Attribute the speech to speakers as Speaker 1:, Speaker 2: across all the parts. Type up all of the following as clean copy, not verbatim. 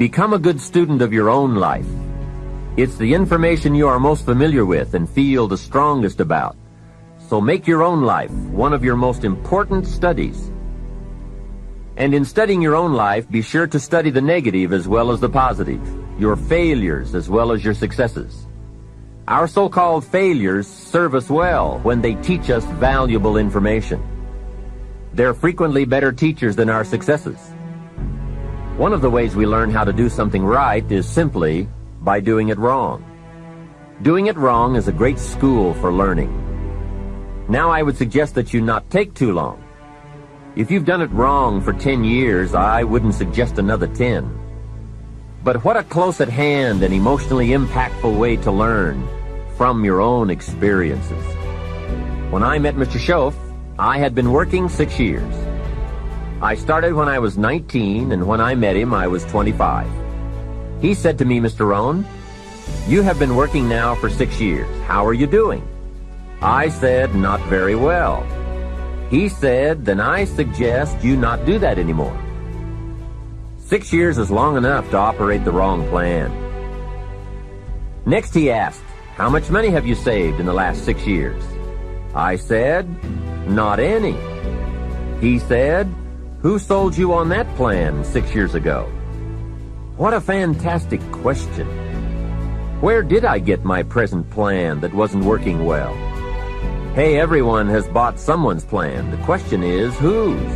Speaker 1: Become a good student of your own life. It's the information you are most familiar with and feel the strongest about. So make your own life one of your most important studies. And in studying your own life, be sure to study the negative as well as the positive, your failures as well as your successes. Our so-called failures serve us well when they teach us valuable information. They're frequently better teachers than our successes. One of the ways we learn how to do something right is simply by doing it wrong. Doing it wrong is a great school for learning. Now I would suggest that you not take too long. If you've done it wrong for 10 years, I wouldn't suggest another 10. But what a close at hand and emotionally impactful way to learn from your own experiences. When I met Mr. Schoaf, I had been working 6 years. I started when I was 19, and when I met him, I was 25. He said to me, "Mr. Rohn, you have been working now for 6 years. How are you doing?" I said, "Not very well." He said, "Then I suggest you not do that anymore." 6 years is long enough to operate the wrong plan. Next he asked, "How much money have you saved in the last 6 years?" I said, "Not any." He said, "Who sold you on that plan 6 years ago?" What a fantastic question. Where did I get my present plan that wasn't working well? Hey, everyone has bought someone's plan. The question is, whose?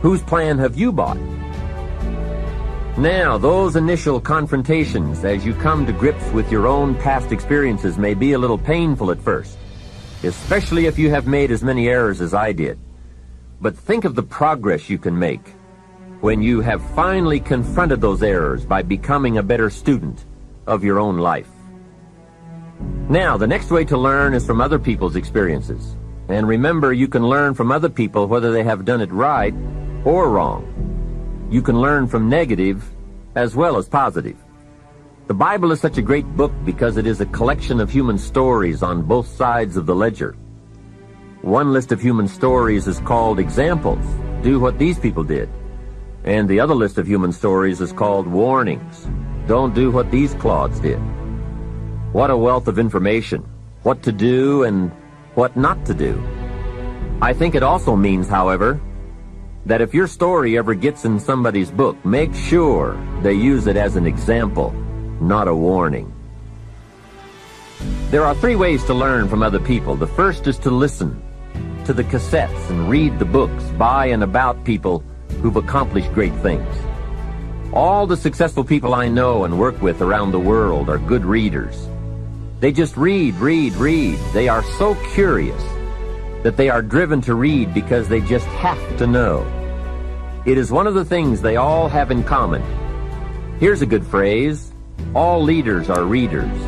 Speaker 1: Whose plan have you bought? Now, those initial confrontations as you come to grips with your own past experiences may be a little painful at first, especially if you have made as many errors as I did. But think of the progress you can make when you have finally confronted those errors by becoming a better student of your own life. Now, the next way to learn is from other people's experiences. And remember, you can learn from other people whether they have done it right or wrong. You can learn from negative as well as positive. The Bible is such a great book because it is a collection of human stories on both sides of the ledger. One list of human stories is called examples. Do what these people did. And the other list of human stories is called warnings. Don't do what these clods did. What a wealth of information. What to do and what not to do. I think it also means, however, that if your story ever gets in somebody's book, make sure they use it as an example, not a warning. There are 3 ways to learn from other people. The first is to listen to the cassettes and read the books by and about people who've accomplished great things. All the successful people I know and work with around the world are good readers. They just read. They are so curious that they are driven to read because they just have to know. It is one of the things they all have in common. Here's a good phrase: all leaders are readers.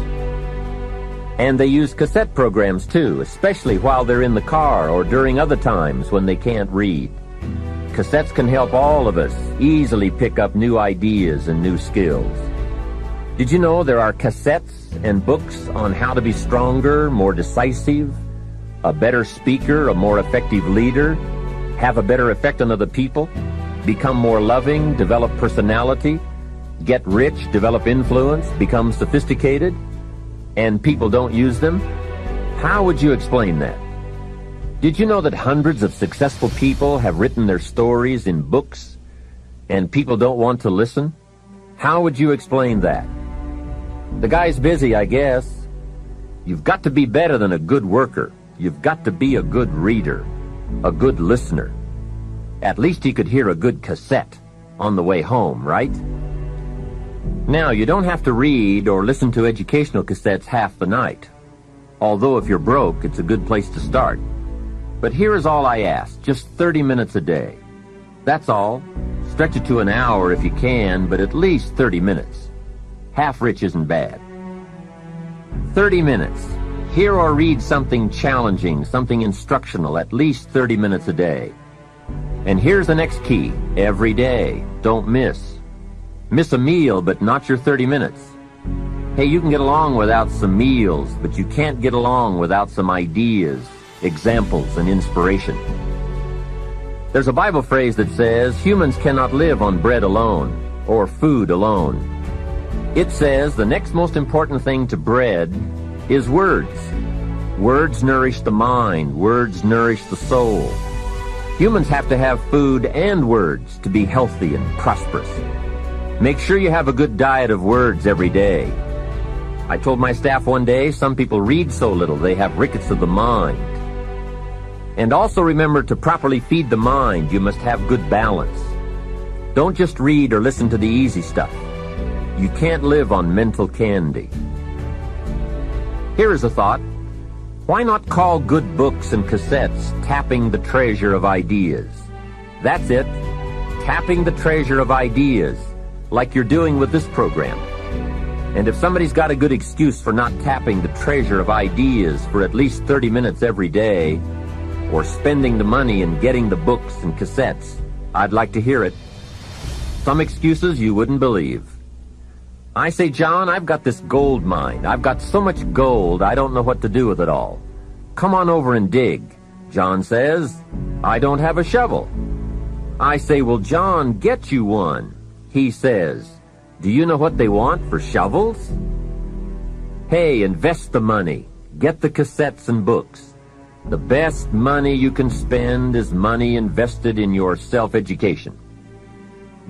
Speaker 1: And they use cassette programs too, especially while they're in the car or during other times when they can't read. Cassettes can help all of us easily pick up new ideas and new skills. Did you know there are cassettes and books on how to be stronger, more decisive, a better speaker, a more effective leader, have a better effect on other people, become more loving, develop personality, get rich, develop influence, become sophisticated, and people don't use them? How would you explain that? Did you know that hundreds of successful people have written their stories in books, and people don't want to listen? How would you explain that? The guy's busy, I guess. You've got to be better than a good worker. You've got to be a good reader, a good listener. At least he could hear a good cassette on the way home, right? Now, you don't have to read or listen to educational cassettes half the night. Although if you're broke, it's a good place to start. But here is all I ask, just 30 minutes a day. That's all. Stretch it to an hour if you can, but at least 30 minutes. Half rich isn't bad. 30 minutes. Hear or read something challenging, something instructional, at least 30 minutes a day. And here's the next key. Every day. Don't miss. Miss a meal, but not your 30 minutes. Hey, you can get along without some meals, but you can't get along without some ideas, examples, and inspiration. There's a Bible phrase that says, humans cannot live on bread alone. or food alone. It says the next most important thing to bread is words. Words nourish the mind. Words nourish the soul. Humans have to have food and words to be healthy and prosperous. Make sure you have a good diet of words every day. I told my staff one day, some people read so little they have rickets of the mind. And also remember, to properly feed the mind, you must have good balance. Don't just read or listen to the easy stuff. You can't live on mental candy. Here is a thought. Why not call good books and cassettes tapping the treasure of ideas? That's it. Tapping the treasure of ideas, like you're doing with this program. And if somebody's got a good excuse for not tapping the treasure of ideas for at least 30 minutes every day, or spending the money and getting the books and cassettes, I'd like to hear it. Some excuses you wouldn't believe. I say, John, I've got this gold mine. I've got so much gold, I don't know what to do with it all. Come on over and dig. John says, I don't have a shovel. I say, well, John, get you one. He says, do you know what they want for shovels? Hey, invest the money. Get the cassettes and books. The best money you can spend is money invested in your self-education.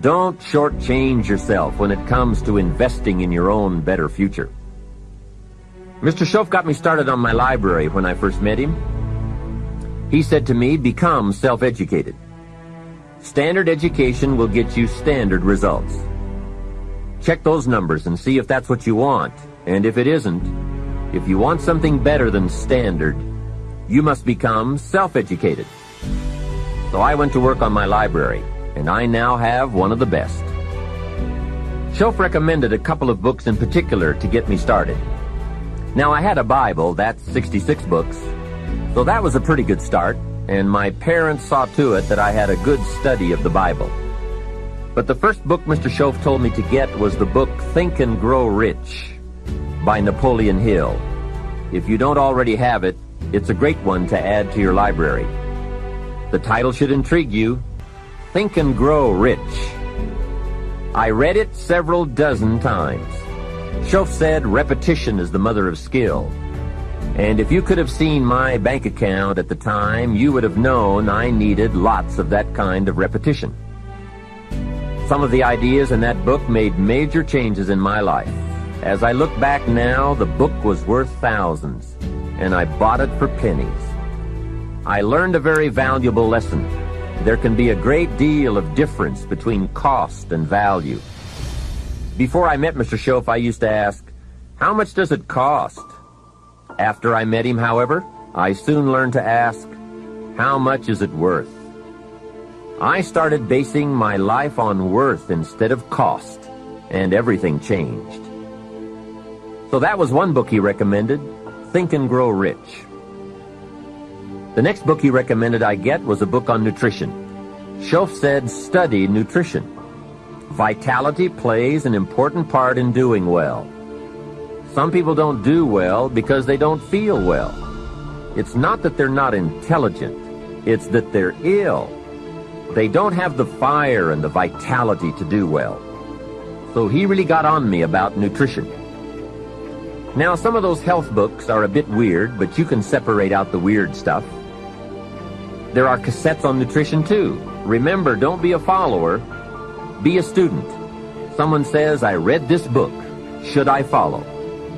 Speaker 1: Don't shortchange yourself when it comes to investing in your own better future. Mr. Schoaf got me started on my library when I first met him. He said to me, become self-educated. Standard education will get you standard results. Check those numbers and see if that's what you want. And if it isn't, if you want something better than standard, you must become self-educated. So I went to work on my library, and I now have one of the best. Schoaf recommended a couple of books in particular to get me started. Now, I had a Bible, that's 66 books, so that was a pretty good start, and my parents saw to it that I had a good study of the Bible. But the first book Mr. Schoaf told me to get was the book Think and Grow Rich by Napoleon Hill. If you don't already have it, it's a great one to add to your library. The title should intrigue you. Think and Grow Rich. I read it several dozen times. Schoaf said repetition is the mother of skill. And if you could have seen my bank account at the time, you would have known I needed lots of that kind of repetition. Some of the ideas in that book made major changes in my life. As I look back now, the book was worth thousands, and I bought it for pennies. I learned a very valuable lesson. There can be a great deal of difference between cost and value. Before I met Mr. Schoaf, I used to ask, how much does it cost? After I met him, however, I soon learned to ask, how much is it worth? I started basing my life on worth instead of cost, and everything changed. So that was one book he recommended, Think and Grow Rich. The next book he recommended I get was a book on nutrition. Schoaf said, study nutrition. Vitality plays an important part in doing well. Some people don't do well because they don't feel well. It's not that they're not intelligent, it's that they're ill. They don't have the fire and the vitality to do well. So he really got on me about nutrition. Now, some of those health books are a bit weird, but you can separate out the weird stuff. There are cassettes on nutrition, too. Remember, don't be a follower, be a student. Someone says, I read this book. Should I follow?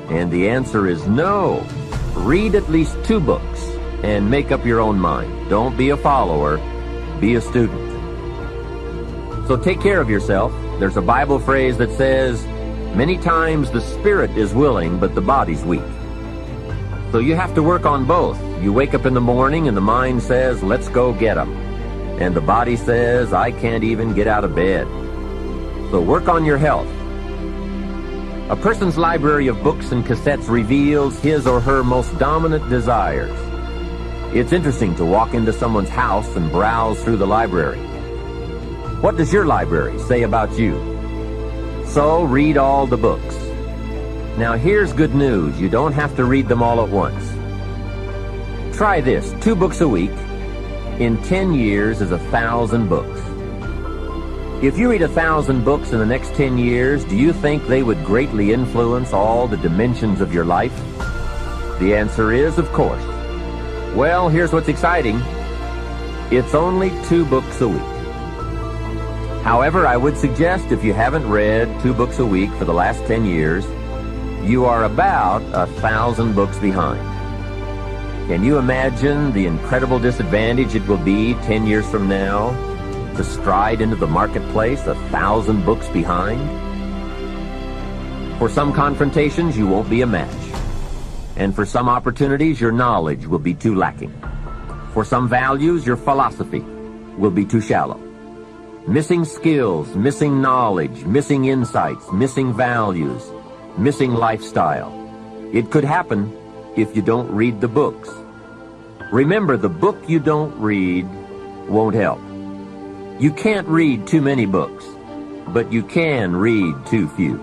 Speaker 1: And the answer is no. Read at least 2 books and make up your own mind. Don't be a follower, be a student. So take care of yourself. There's a Bible phrase that says, many times the spirit is willing, but the body's weak. So you have to work on both. You wake up in the morning and the mind says, let's go get 'em. And the body says, I can't even get out of bed. So work on your health. A person's library of books and cassettes reveals his or her most dominant desires. It's interesting to walk into someone's house and browse through the library. What does your library say about you? So read all the books. Now here's good news. You don't have to read them all at once. Try this. 2 books a week in 10 years is 1,000 books. If you read 1,000 books in the next 10 years, do you think they would greatly influence all the dimensions of your life? The answer is, of course. Well, here's what's exciting. It's only 2 books a week. However, I would suggest if you haven't read 2 books a week for the last 10 years, you are about 1,000 books behind. Can you imagine the incredible disadvantage it will be 10 years from now to stride into the marketplace 1,000 books behind? For some confrontations, you won't be a match. And for some opportunities, your knowledge will be too lacking. For some values, your philosophy will be too shallow. Missing skills, missing knowledge, missing insights, missing values, missing lifestyle. It could happen if you don't read the books. Remember, the book you don't read won't help. You can't read too many books, but you can read too few.